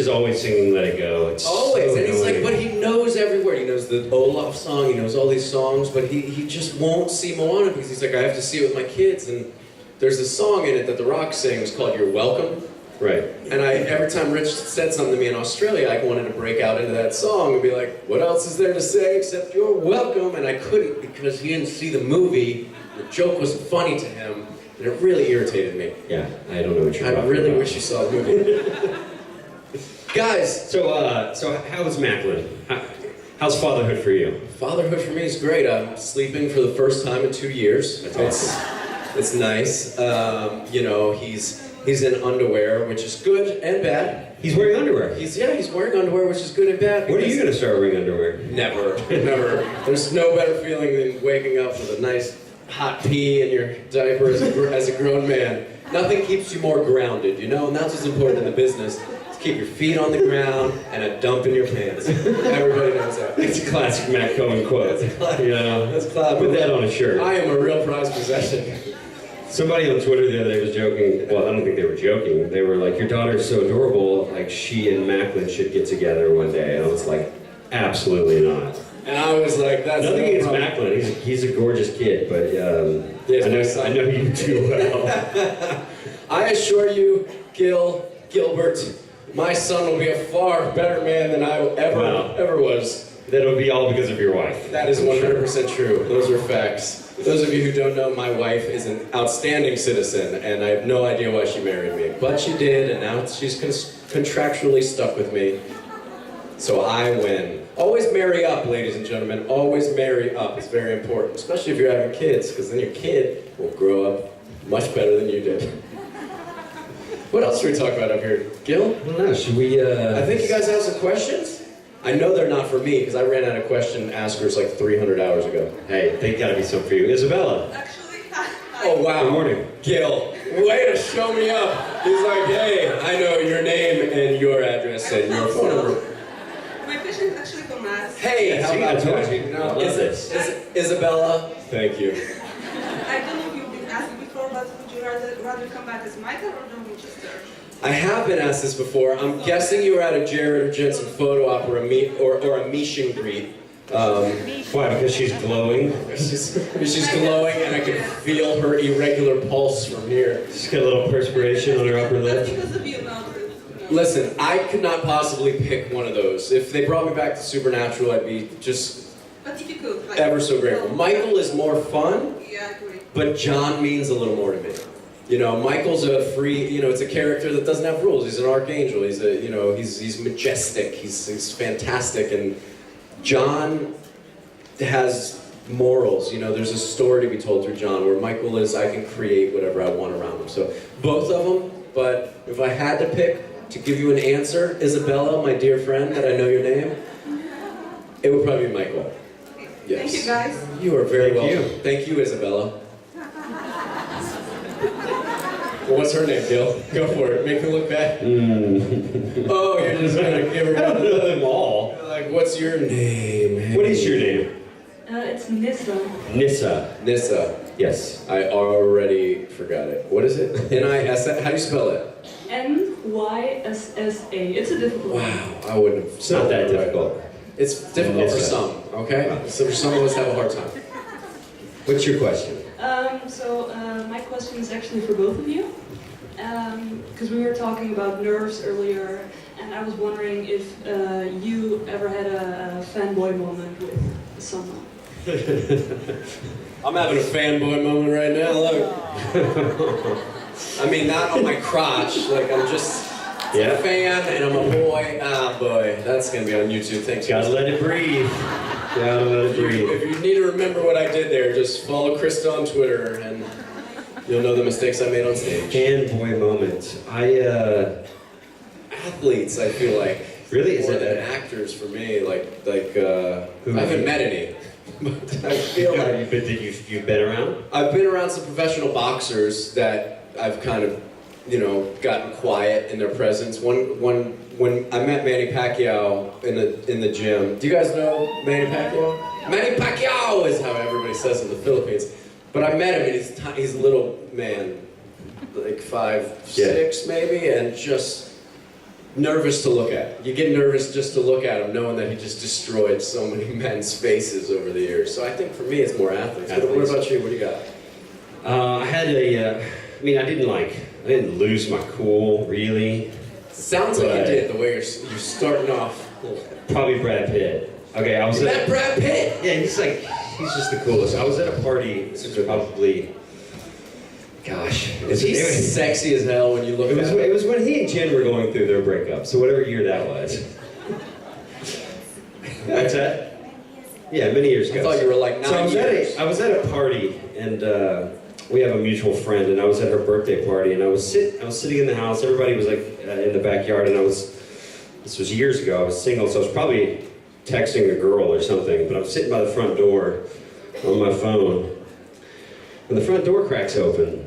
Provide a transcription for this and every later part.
is always singing Let It Go. It's always, so and he's annoying. like, but he knows every word. He knows the Olaf song, he knows all these songs, but he just won't see Moana because he's like, I have to see it with my kids, and there's a song in it that The Rock sings called You're Welcome. Right. And every time Rich said something to me in Australia, I wanted to break out into that song and be like, what else is there to say except you're welcome? And I couldn't because he didn't see the movie. The joke was funny to him, and it really irritated me. Yeah, I don't know what you're talking about. I really wish you saw the movie. Guys! So how's Macklin? How's fatherhood for you? Fatherhood for me is great. I'm sleeping for the first time in 2 years. That's awesome. It's nice. You know, he's in underwear, which is good and bad. He's wearing underwear? He's wearing underwear, which is good and bad. When are you going to start wearing underwear? Never. There's no better feeling than waking up with a nice hot pee in your diaper as a grown man. Nothing keeps you more grounded, you know? And that's what's important in the business. Keep your feet on the ground and a dump in your pants. Everybody knows that. It's a classic Matt Cohen quote. That's classic. Put that on a shirt. I am a real prized possession. Somebody on Twitter the other day was joking, well, I don't think they were joking, they were like, your daughter's so adorable, like she and Macklin should get together one day. And I was like, absolutely not. And I was like, that's nothing against problem. Macklin, he's a gorgeous kid, but I know you too well. I assure you, Gilbert, my son will be a far better man than I ever was. That'll be all because of your wife. That is 100% true. Those are facts. Those of you who don't know, my wife is an outstanding citizen, and I have no idea why she married me. But she did, and now she's contractually stuck with me. So I win. Always marry up, ladies and gentlemen. Always marry up. It's very important, especially if you're having kids, because then your kid will grow up much better than you did. What else should we talk about up here? Gil? I don't know, should we, I think you guys have some questions. I know they're not for me, because I ran out of question askers like 300 hours ago. Hey, they gotta be some for you. Isabella. Actually, oh wow. Good morning. Gil, way to show me up. He's like, hey, I know your name and your address and your phone number. My question is actually for Matt. Hey, how about you? No, I love this. Isabella? Thank you. I don't know if you've been asked before, but would you rather come back as Michael or John Winchester? I have been asked this before. I'm guessing you were at a Jared or Jensen photo op or a meet and greet. Why? Because she's glowing? She's glowing and I can feel her irregular pulse from here. She's got a little perspiration on her upper That's lip. because of you, not Listen, I could not possibly pick one of those. If they brought me back to Supernatural, I'd be just But if you could, like, ever so grateful. Michael is more fun, yeah, I agree. but John means a little more to me. You know, Michael's a free, you know, it's a character that doesn't have rules. He's an archangel. He's a, you know, he's majestic. He's fantastic. And John has morals. You know, there's a story to be told through John where Michael is, I can create whatever I want around him. So both of them, but if I had to pick to give you an answer, Isabella, my dear friend, that I know your name, it would probably be Michael. Yes. Thank you, guys. You are very Thank welcome. you. Thank you, Isabella. Well, what's her name, Gil? Go for it. Make me look bad. Oh, you're just gonna give her. I don't know them all. Like, what's your name? What is your name? It's Nissa. Nissa. Nissa. Yes. I already forgot it. What is it? N-I-S-A. How do you spell it? Nyssa. It's a difficult one. Wow, I wouldn't have. It's not that difficult. It's difficult for Nissa. some. Okay. So for some of us, have a hard time. What's your question? My question is actually for both of you. Because we were talking about nerves earlier, and I was wondering if you ever had a fanboy moment with someone. I'm having a fanboy moment right now. Look. I mean, not on my crotch. Like I'm just a fan, and I'm a boy. Ah, boy, that's gonna be on YouTube. Thanks. Gotta let it breathe. Gotta let it breathe. If you need to remember what I did there, just follow Krista on Twitter, and you'll know the mistakes I made on stage. Fanboy moment. Athletes, I feel like. Really? Is More it than actors for me? I haven't met any. But I feel like you've been around? I've been around some professional boxers that I've kind of, you know, gotten quiet in their presence. When I met Manny Pacquiao in the gym. Do you guys know Manny Pacquiao? Manny Pacquiao is how everybody says in the Philippines. But I met him and he's a little man, like 5'6" maybe, and just nervous to look at. You get nervous just to look at him, knowing that he just destroyed so many men's faces over the years. So I think for me, it's more athletes. What about you? What do you got? I had I didn't lose my cool, really. Sounds like you did, the way you're starting off. Probably Brad Pitt. Okay, I was Is that Brad Pitt? Yeah, he's just the coolest. I was at a party, this was probably, gosh. He's sexy as hell when you look at him. It was when he and Jen were going through their breakup, so whatever year that was. What's that? Yeah, many years ago. I thought you were like 9 years. I was at a party, and we have a mutual friend, and I was at her birthday party, and I was sitting in the house. Everybody was like in the backyard, and this was years ago. I was single, so I was probably texting a girl or something. But I was sitting by the front door on my phone, and the front door cracks open.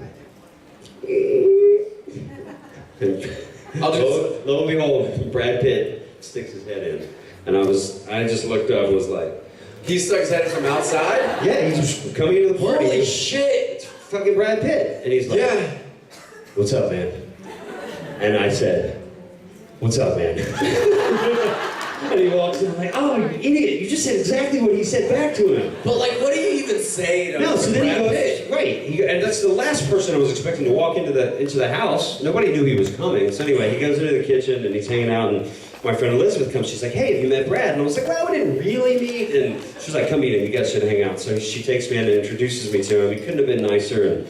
And lo and behold, Brad Pitt sticks his head in, and I just looked up and was like, he stuck his head from outside? yeah, he's just coming into the party. Holy shit! It's fucking Brad Pitt. And he's like, Yeah. "What's up, man?" And I said, "What's up, man?" And he walks in, I'm like, "Oh, you idiot, you just said exactly what he said back to him." But like, what do you even say to No, so then Brad he goes, Pitt? right, and that's the last person I was expecting to walk into the house. Nobody knew he was coming. So anyway, he goes into the kitchen and he's hanging out, and my friend Elizabeth comes, she's like, "Hey, have you met Brad?" And I was like, "Well, we didn't really meet." And she's like, "Come meet him, you guys should hang out." So she takes me in and introduces me to him. He couldn't have been nicer,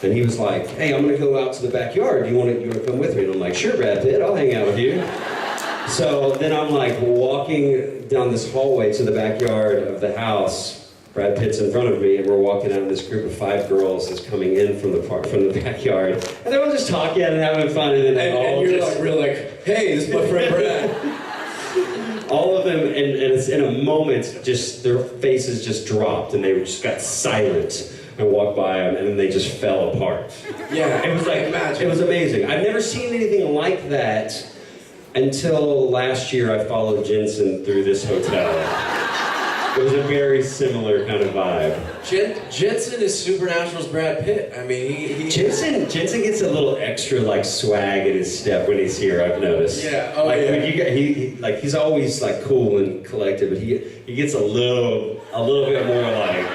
and he was like, "Hey, I'm gonna go out to the backyard. You wanna come with me?" And I'm like, "Sure, Brad Pitt, I'll hang out with you." So then I'm like walking down this hallway to the backyard of the house. Brad Pitt's in front of me, and we're walking out, and this group of 5 girls is coming in from the backyard, and they're all just talking and having fun, and then And you're like, real like, "Hey, this is my friend Brad." all of them, and it's in a moment, just their faces just dropped, and they just got silent. I walked by them, and then they just fell apart. Yeah, It was like, imagine. it was amazing. I've never seen anything like that until last year. I followed Jensen through this hotel. It was a very similar kind of vibe. Jensen is Supernatural's Brad Pitt. I mean, he Jensen gets a little extra like swag in his step when he's here. I've noticed. Yeah. When he's always like cool and collected, but he gets a little bit more like.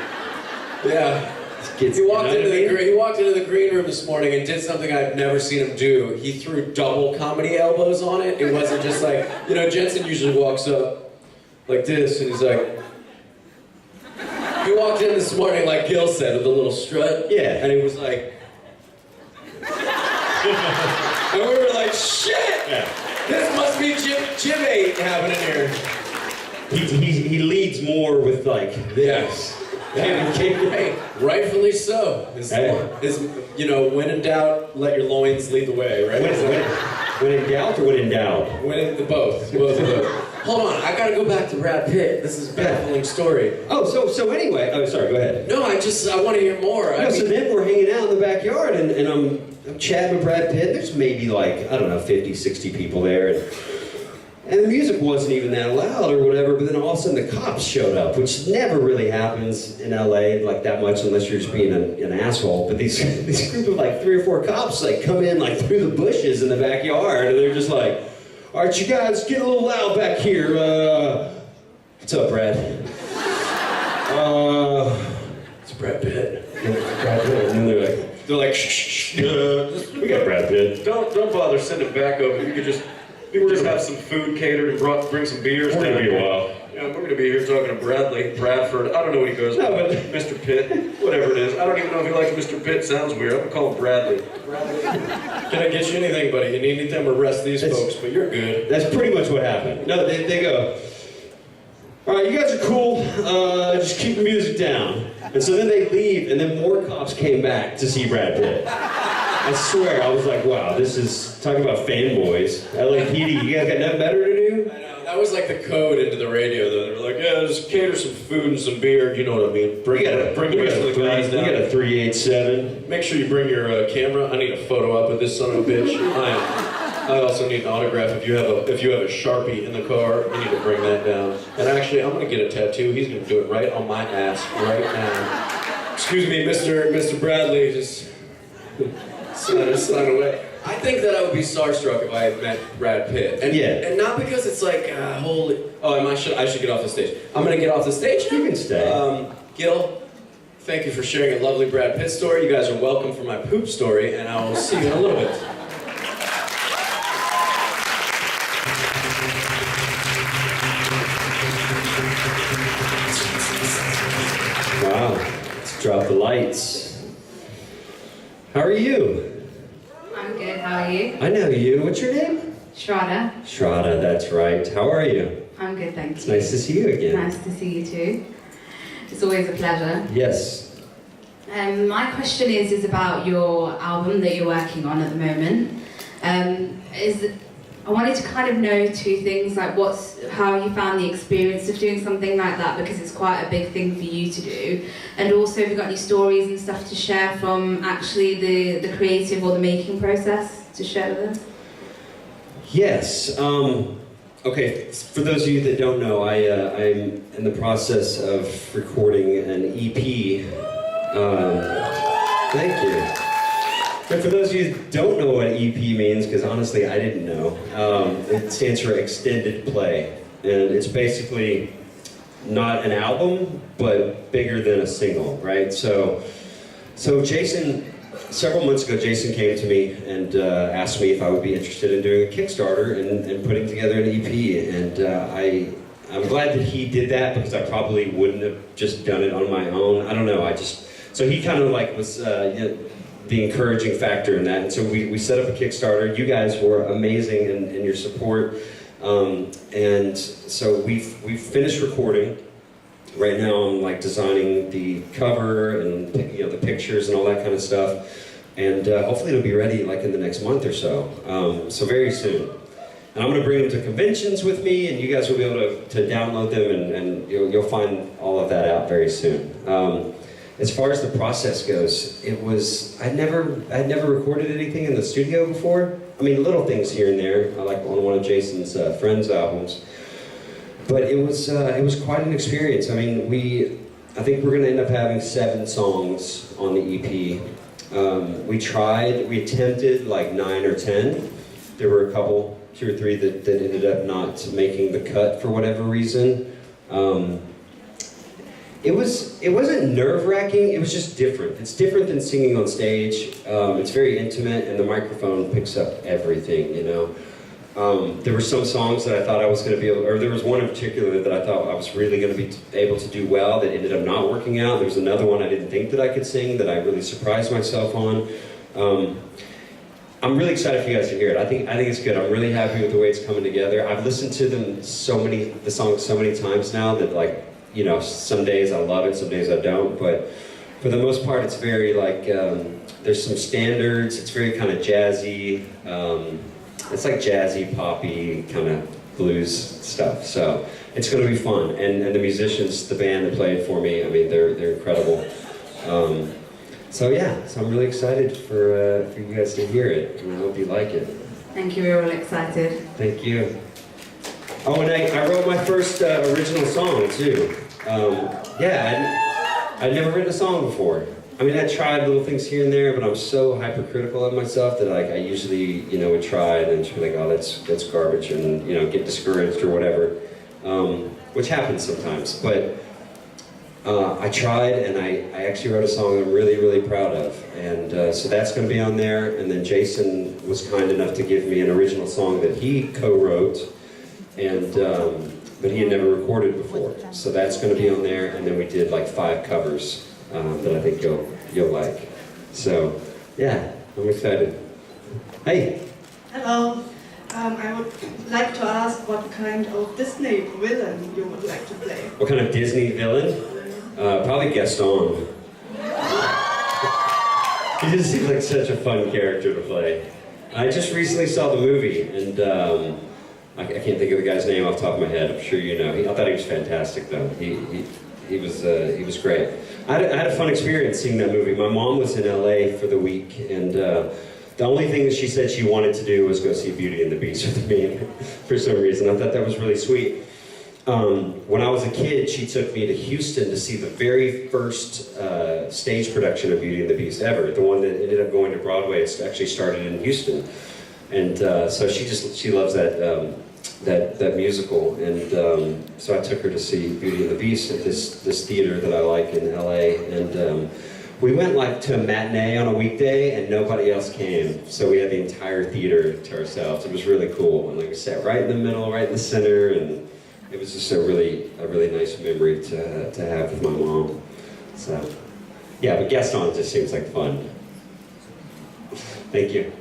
Yeah. Gets, He walked he into the green room this morning and did something I've never seen him do. He threw double comedy elbows on it. It wasn't just like, Jensen usually walks up like this, and he's like. He walked in this morning, like Gil said, with a little strut. Yeah. And he was like. And we were like, shit! Yeah. This must be JIB8 happening here. He leads more with like this. Hey, rightfully so. When in doubt, let your loins lead the way, right? When in doubt or when in doubt? Both of those. Hold on, I gotta go back to Brad Pitt. This is a baffling story. So anyway, sorry, go ahead. No, I want to hear more. So then we're hanging out in the backyard, and I'm chatting with Brad Pitt. There's maybe like, I don't know, 50, 60 people there, and the music wasn't even that loud or whatever, but then all of a sudden the cops showed up, which never really happens in LA like that much unless you're just being an asshole. But these group of like 3 or 4 cops like come in like through the bushes in the backyard, and they're just like, "All right, you guys, get a little loud back here. What's up, Brad?" It's Brad Pitt. Brad Pitt. And they're like, "Shh, we got Brad Pitt." Don't bother sending back over. You could just have some food catered and bring some beers. We're gonna be a while. Yeah, we're gonna be here talking to Bradford. I don't know what he goes No, by. but- Mr. Pitt, whatever it is. I don't even know if he likes Mr. Pitt. Sounds weird. I'm gonna call him Bradley. Can I get you anything, buddy? You need anything to arrest these folks, but you're good. That's pretty much what happened. No, they go, "All right, you guys are cool. Just keep the music down." And so then they leave, and then more cops came back to see Brad Pitt. I swear, I was like, wow, this is, talking about fanboys. LAPD, you guys got nothing better to do? I know. That was like the code into the radio, though. They were like, "Yeah, just cater some food and some beer." You know what I mean? Bring the rest of the guys down. We got a 387. Make sure you bring your camera. I need a photo up of this son of a bitch. I also need an autograph. If you have a Sharpie in the car, you need to bring that down. And actually, I'm gonna get a tattoo. He's gonna do it right on my ass right now. Excuse me, Mr. Bradley, just sign away. I think that I would be starstruck if I had met Brad Pitt. And, Yeah. and not because it's like, holy... Oh, I should get off the stage. I'm going to get off the stage now? You can stay. Gil, thank you for sharing a lovely Brad Pitt story. You guys are welcome for my poop story, and I will see you in a little bit. Wow, let's drop the lights. How are you? I'm good, how are you? I know you. What's your name? Shraddha. Shraddha, that's right. How are you? I'm good, thank It's you. nice to see you again. Nice to see you too. It's always a pleasure. Yes. My question is about your album that you're working on at the moment. I wanted to kind of know two things, like how you found the experience of doing something like that, because it's quite a big thing for you to do, and also if you've got any stories and stuff to share from actually the creative or the making process to share with us. Yes. Okay, for those of you that don't know, I'm in the process of recording an EP. Thank you. And for those of you who don't know what EP means, because honestly I didn't know, it stands for extended play. And it's basically not an album, but bigger than a single, right? So Jason, several months ago, Jason came to me and asked me if I would be interested in doing a Kickstarter and putting together an EP. And I'm glad that he did that, because I probably wouldn't have just done it on my own. I don't know, so he kind of like was the encouraging factor in that. And so we set up a Kickstarter. You guys were amazing in your support. And so we've finished recording. Right now I'm like designing the cover and the pictures and all that kind of stuff. And hopefully it'll be ready like in the next month or so. So very soon. And I'm gonna bring them to conventions with me, and you guys will be able to download them, and you'll find all of that out very soon. As far as the process goes, I'd never recorded anything in the studio before. I mean, little things here and there, like on one of Jason's friends' albums. But it was quite an experience. I mean, I think we're gonna end up having 7 songs on the EP. We attempted like 9 or 10. There were a couple, 2 or 3 that ended up not making the cut for whatever reason. It wasn't nerve-wracking, it was just different. It's different than singing on stage. It's very intimate, and the microphone picks up everything, There were some songs that I thought I was going to be able, or there was one in particular that I thought I was really going to be able to do well that ended up not working out. There was another one I didn't think that I could sing that I really surprised myself on. I'm really excited for you guys to hear it. I think it's good. I'm really happy with the way it's coming together. I've listened to the songs so many times now that some days I love it, some days I don't, but for the most part it's very there's some standards, it's very kind of jazzy, it's like jazzy, poppy, kind of blues stuff, so it's going to be fun, and the musicians, the band that played for me, I mean, they're incredible. So I'm really excited for you guys to hear it, and I hope you like it. Thank you, we're all excited. Thank you. Oh, and I wrote my first original song, too. I'd never written a song before. I mean, I tried little things here and there, but I'm so hypercritical of myself that I usually, would try and then just be like, oh, that's garbage, and, get discouraged or whatever, which happens sometimes. But I tried, and I actually wrote a song I'm really, really proud of. And so that's going to be on there. And then Jason was kind enough to give me an original song that he co-wrote, and but he had never recorded before. So that's going to be on there. And then we did like 5 covers that I think you'll like. So yeah, I'm excited. Hey. Hello. I would like to ask what kind of Disney villain you would like to play. What kind of Disney villain? Probably Gaston. He just seems like such a fun character to play. I just recently saw the movie, and I can't think of the guy's name off the top of my head. I'm sure you know. I thought he was fantastic, though. He was great. I had a fun experience seeing that movie. My mom was in LA for the week, and the only thing that she said she wanted to do was go see Beauty and the Beast with me for some reason. I thought that was really sweet. when I was a kid, she took me to Houston to see the very first stage production of Beauty and the Beast ever, the one that ended up going to Broadway. It actually started in Houston, and so she loves that musical, and so I took her to see Beauty and the Beast at this theater that I like in LA, and we went like to a matinee on a weekday, and nobody else came, so we had the entire theater to ourselves. It was really cool, and like we sat right in the middle, right in the center, and it was just a really nice memory to have with my mom. So yeah, but Gaston just seems like fun. Thank you.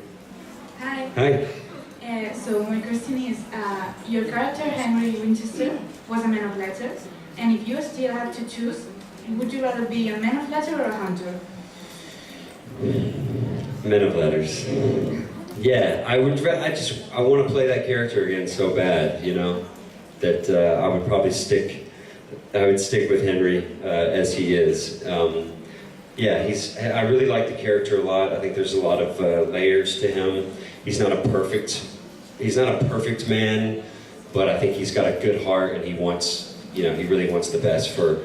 Hi. Hi. So my question is, your character Henry Winchester was a man of letters, and if you still had to choose, would you rather be a man of letters or a hunter? Men of letters. Yeah, I want to play that character again so bad, you know, that I would probably stick with Henry as he is. Yeah, I really like the character a lot. I think there's a lot of layers to him. He's not a perfect man, but I think he's got a good heart, and he really wants the best for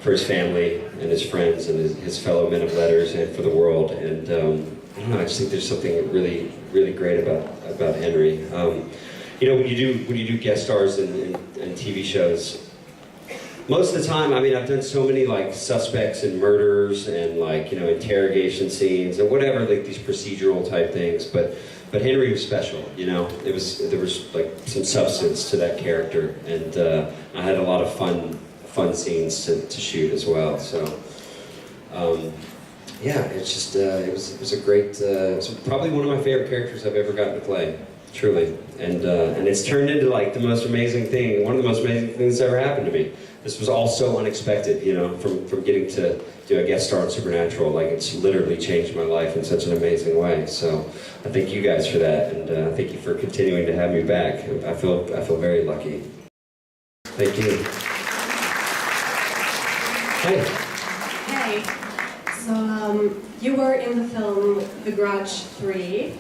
his family and his friends and his fellow men of letters and for the world. And I don't know, I just think there's something really great about Henry. You know, when you do guest stars in TV shows, most of the time, I mean, I've done so many like suspects and murders and like, you know, interrogation scenes and whatever, like these procedural type things, but Henry was special, you know. There was like some substance to that character, and I had a lot of fun scenes to shoot as well. So yeah, it's just it was a great, it was probably one of my favorite characters I've ever gotten to play, truly. And it's turned into like the most amazing thing, one of the most amazing things that's ever happened to me. This was all so unexpected, you know, from getting to do a guest star on Supernatural. Like, it's literally changed my life in such an amazing way. So I thank you guys for that, and thank you for continuing to have me back. I feel very lucky. Thank you. Hey. Hey. So you were in the film The Grudge 3.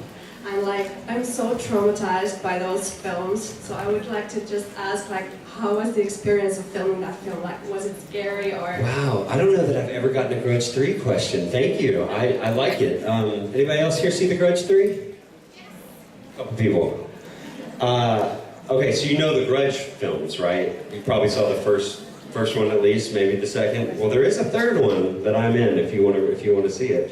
I'm so traumatized by those films. So I would like to just ask, like, how was the experience of filming that film? Like, was it scary or? Wow, I don't know that I've ever gotten a Grudge 3 question. Thank you. I like it. Anybody else here see The Grudge 3? Yes. A couple people. Okay, so you know the Grudge films, right? You probably saw the first one at least, maybe the second. Well, there is a third one that I'm in if you want to see it.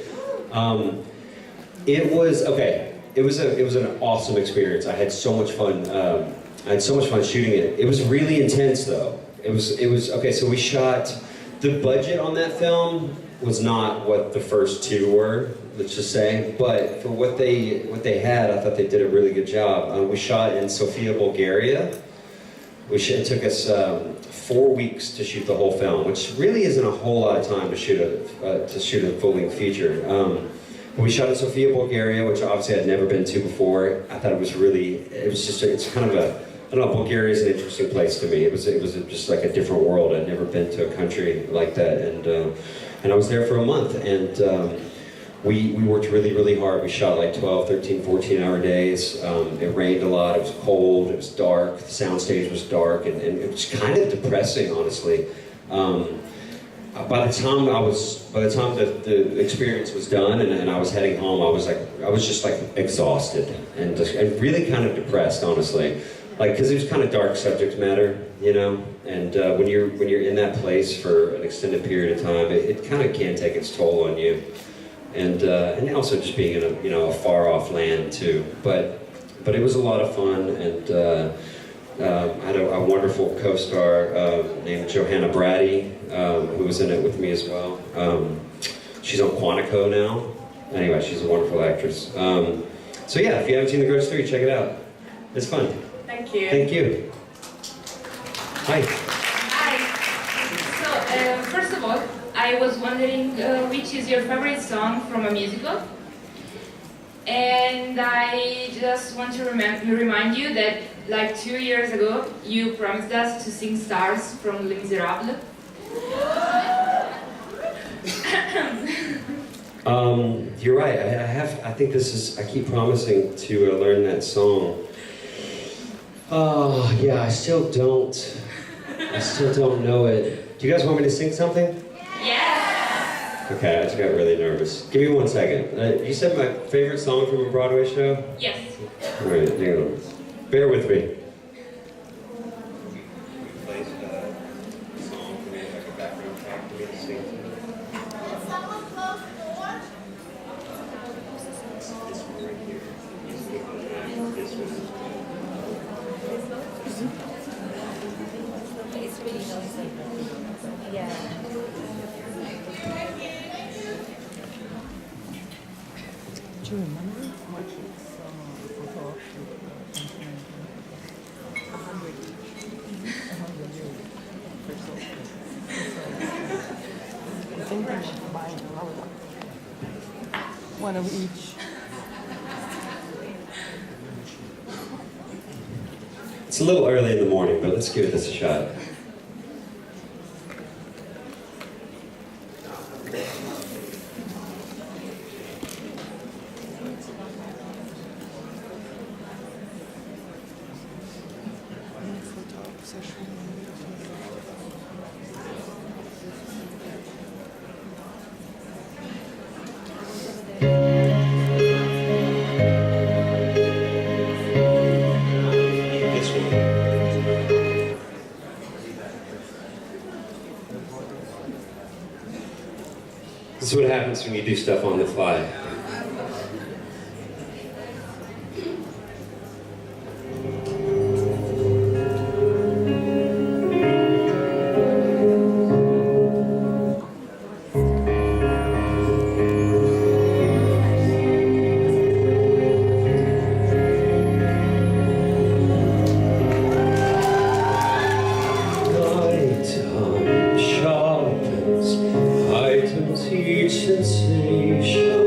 It was an awesome experience. I had so much fun. I had so much fun shooting it. It was really intense, though. It was okay. So we shot. The budget on that film was not what the first two were. Let's just say, but for what they had, I thought they did a really good job. We shot in Sofia, Bulgaria. It took us 4 weeks to shoot the whole film, which really isn't a whole lot of time to shoot a full-length feature. We shot in Sofia, Bulgaria, which obviously I'd never been to before. I thought it's kind of I don't know, Bulgaria is an interesting place to me. It was just like a different world. I'd never been to a country like that, and I was there for a month, and we worked really hard. We shot like 12, 13, 14-hour days. It rained a lot, it was cold, it was dark, the soundstage was dark, and it was kind of depressing, honestly. By the time the experience was done and I was heading home, I was just like exhausted and really kind of depressed, honestly. Like, because it was kind of dark subject matter, you know, and when you're in that place for an extended period of time, it kind of can take its toll on you, and also just being in a far off land too. But it was a lot of fun, and I had a wonderful co-star named Johanna Brady, who was in it with me as well. She's on Quantico now. Anyway, she's a wonderful actress. So yeah, if you haven't seen The Grudge 3, check it out. It's fun. Thank you. Thank you. Hi. Hi. So, first of all, I was wondering which is your favorite song from a musical? And I just want to remind you that like 2 years ago, you promised us to sing Stars from Les Miserables. You're right. I think I keep promising to learn that song. Oh, yeah, I still don't I still don't know it. Do you guys want me to sing something? Yes. Okay, I just got really nervous. Give me 1 second. You said my favorite song from a Broadway show? Yes. All right, hang on. Bear with me. One of each. It's a little early in the morning, but let's give this a shot. This one. This is what happens when you do stuff on the fly. Nighttime sharpens heightened each sensation.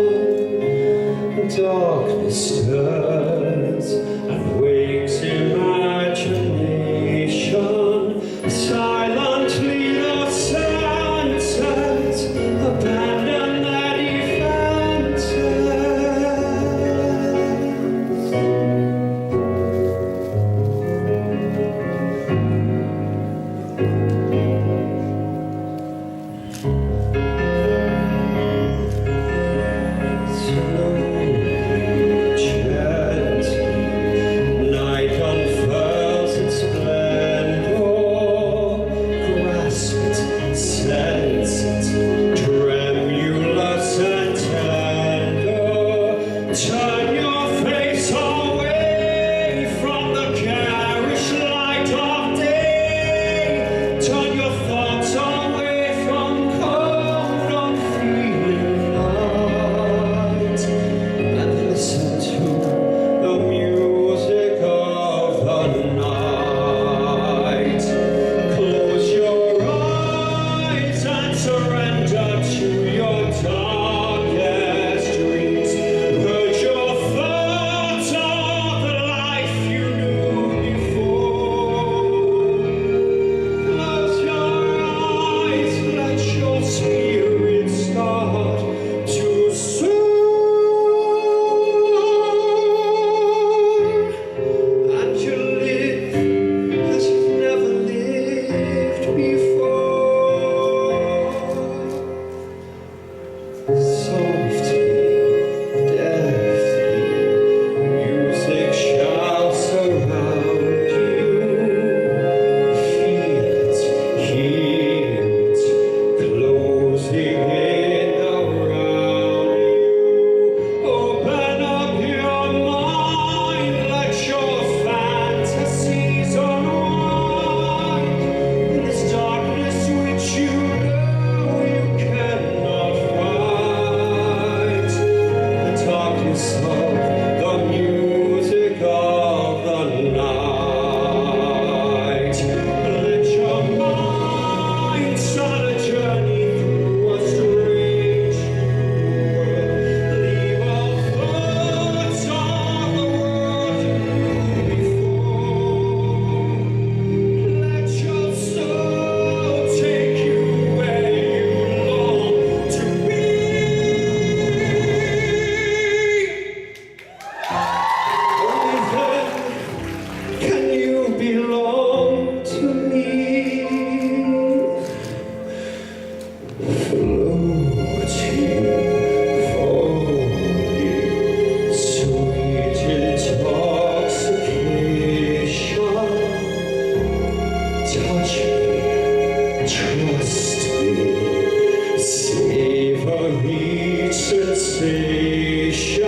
Trust me, savor each sensation.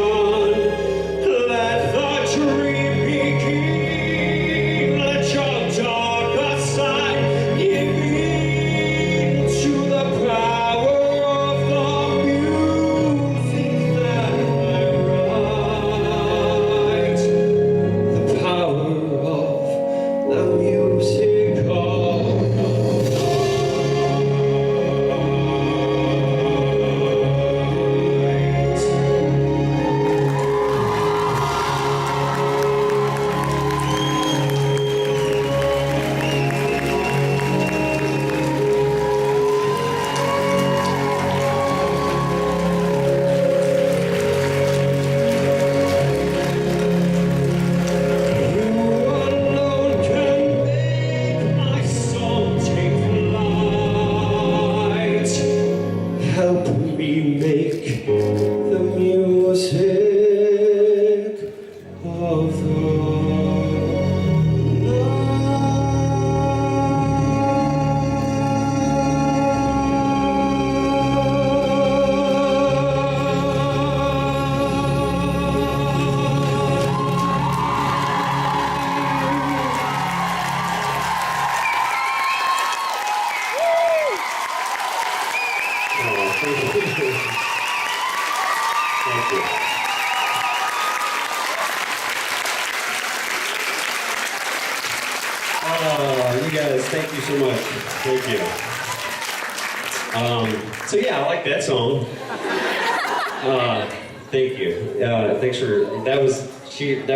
Let the dream begin. Let your darker side give in to the power of the music that I write. The power of the music of help me make the music of the Thank you. Oh, you guys, thank you so much. Thank you. So yeah, I like that song. Thank you. Thanks for that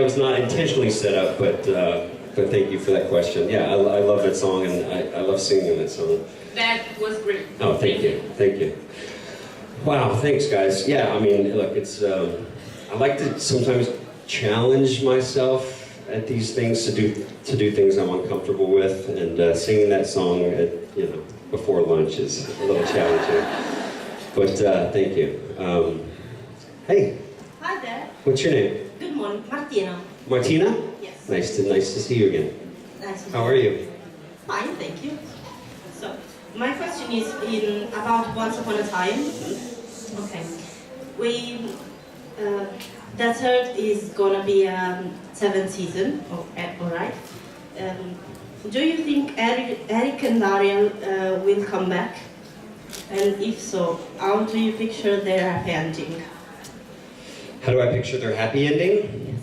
was not intentionally set up, but thank you for that question. Yeah, I love that song and I love singing that song. That was great. Oh, thank you. Thank you. Wow, thanks guys. Yeah, I mean, look, it's I like to sometimes challenge myself at these things to do things I'm uncomfortable with, and singing that song at, before lunch is a little challenging. But thank you. Hey, Hi there. what's your name? Good morning, Martina. Martina? Yes. Nice to see you again. Nice to How are you? Fine, thank you. So, my question is about Once Upon a Time. Okay. The third is gonna be seventh season. Oh, all right. Do you think Eric and Ariel will come back? And if so, how do you picture their happy ending? How do I picture their happy ending?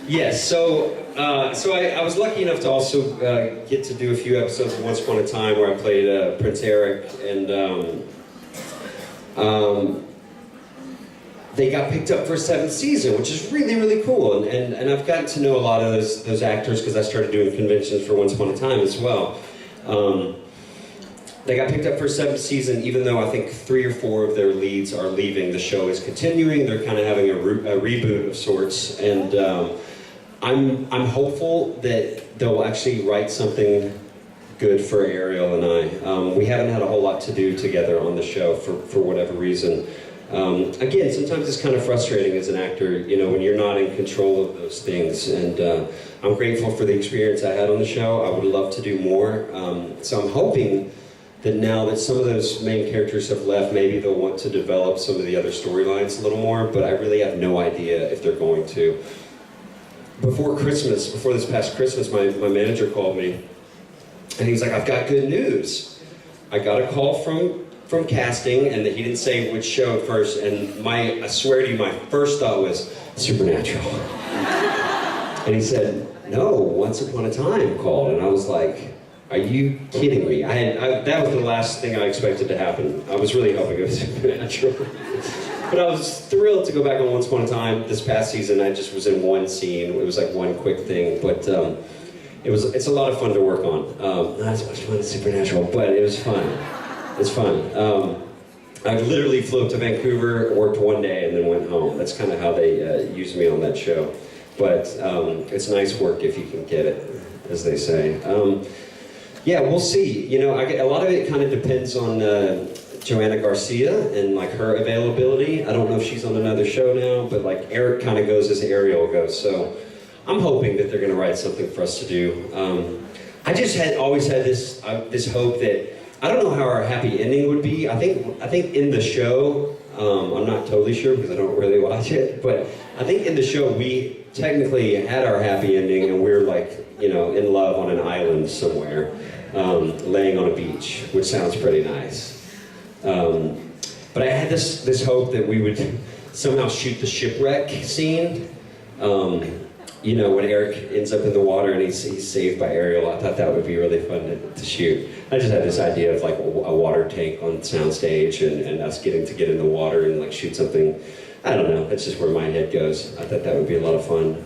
Yes, so I was lucky enough to also get to do a few episodes of Once Upon a Time where I played Prince Eric, and they got picked up for a seventh season, which is really, really cool. And I've gotten to know a lot of those actors because I started doing conventions for Once Upon a Time as well. They got picked up for a seventh season, even though I think 3 or 4 of their leads are leaving. The show is continuing. They're kind of having a reboot of sorts, and I'm hopeful that they'll actually write something good for Ariel and I. We haven't had a whole lot to do together on the show for whatever reason. Again, sometimes it's kind of frustrating as an actor, when you're not in control of those things. And I'm grateful for the experience I had on the show. I would love to do more. So I'm hoping that now that some of those main characters have left, maybe they'll want to develop some of the other storylines a little more, but I really have no idea if they're going to. Before this past Christmas, my manager called me, and he was like, I've got good news. I got a call from casting, and that he didn't say which show at first, and I swear to you, my first thought was Supernatural. And he said, no, Once Upon a Time called, and I was like, are you kidding me? That was the last thing I expected to happen. I was really hoping it was Supernatural. But I was thrilled to go back on Once Upon a Time. This past season, I just was in one scene. It was like one quick thing, but it's a lot of fun to work on. Not as much fun as Supernatural, but it was fun. It's fun. I literally flew up to Vancouver, worked one day, and then went home. That's kind of how they used me on that show. But it's nice work if you can get it, as they say. Yeah, we'll see. A lot of it kind of depends on Joanna Garcia and like her availability. I don't know if she's on another show now, but like Eric kind of goes as Ariel goes. So I'm hoping that they're going to write something for us to do. I just always had this hope that I don't know how our happy ending would be. I think in the show, I'm not totally sure because I don't really watch it, but I think in the show we technically had our happy ending and we're like, you know, in love on an island somewhere, laying on a beach, which sounds pretty nice. But I had this hope that we would somehow shoot the shipwreck scene. You know, when Eric ends up in the water and he's saved by Ariel, I thought that would be really fun to shoot. I just had this idea of like a water tank on soundstage and us getting to get in the water and like shoot something. I don't know, that's just where my head goes. I thought that would be a lot of fun.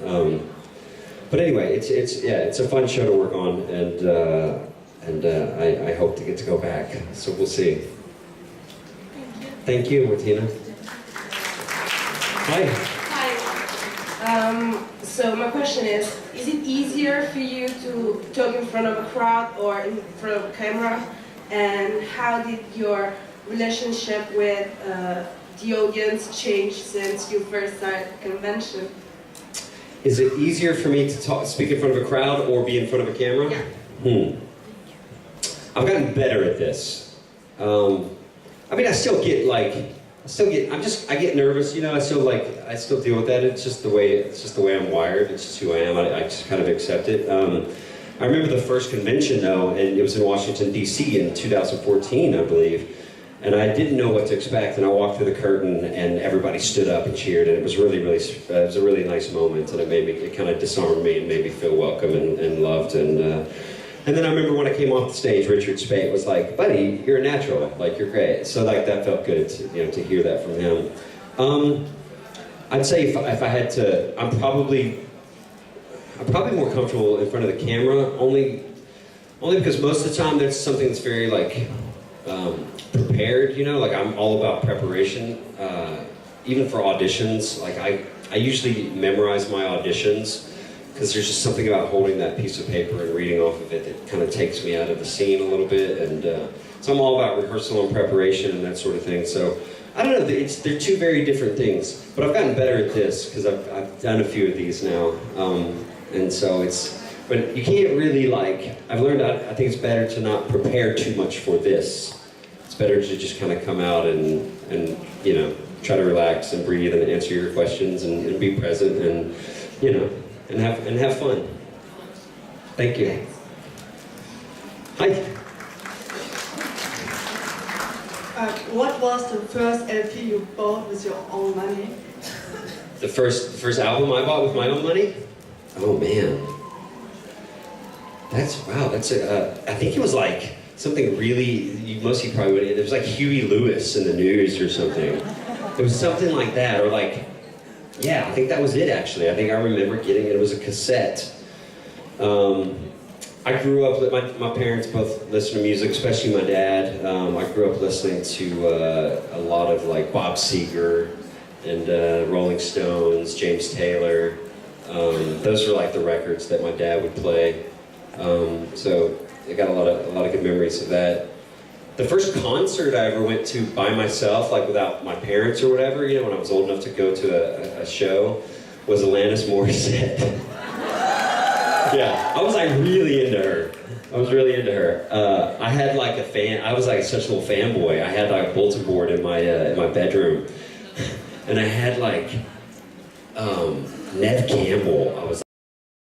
But anyway, it's a fun show to work on, and I hope to get to go back. So we'll see. Thank you, Martina. Hi. So my question is it easier for you to talk in front of a crowd or in front of a camera? And how did your relationship with the audience change since you first started the convention? Is it easier for me to speak in front of a crowd or be in front of a camera? Yeah. I've gotten better at this. I mean, I get nervous, you know, I still deal with that. It's just the way I'm wired. It's just who I am. I just kind of accept it. I remember the first convention though, and it was in Washington, D.C. in 2014, I believe. And I didn't know what to expect, and I walked through the curtain and everybody stood up and cheered, and it was it was a really nice moment, and it kind of disarmed me and made me feel welcome and loved. And then I remember when I came off the stage, Richard Speight was like, "Buddy, you're a natural. Like, you're great." So like that felt good, to hear that from him. I'd say if I had to, I'm probably more comfortable in front of the camera, only because most of the time that's something that's very like prepared. You know, like I'm all about preparation. Even for auditions, like I usually memorize my auditions. Because there's just something about holding that piece of paper and reading off of it that kind of takes me out of the scene a little bit, and so I'm all about rehearsal and preparation and that sort of thing. So I don't know, they're two very different things, but I've gotten better at this because I've done a few of these now, and so but you can't really I've learned I think it's better to not prepare too much for this. It's better to just kind of come out and you know, try to relax and breathe and answer your questions and be present and, you know, and have fun. Thank you. Hi. What was the first LP you bought with your own money? The first album I bought with my own money? Oh man. That's I think it was like something really, most of you probably would, it was like Huey Lewis in the news or something. It was something like that, or like, yeah, I think that was it actually. I think I remember getting it. It was a cassette. I grew up, my parents both listened to music, especially my dad. I grew up listening to a lot of like Bob Seger and Rolling Stones, James Taylor. Those were like the records that my dad would play. So I got a lot of good memories of that. The first concert I ever went to by myself, like without my parents or whatever, you know, when I was old enough to go to a show, was Alanis Morissette. Yeah, I was like really into her. I had like I was like such a little fanboy. I had like a bulletin board in my bedroom, and I had like Neve Campbell. I was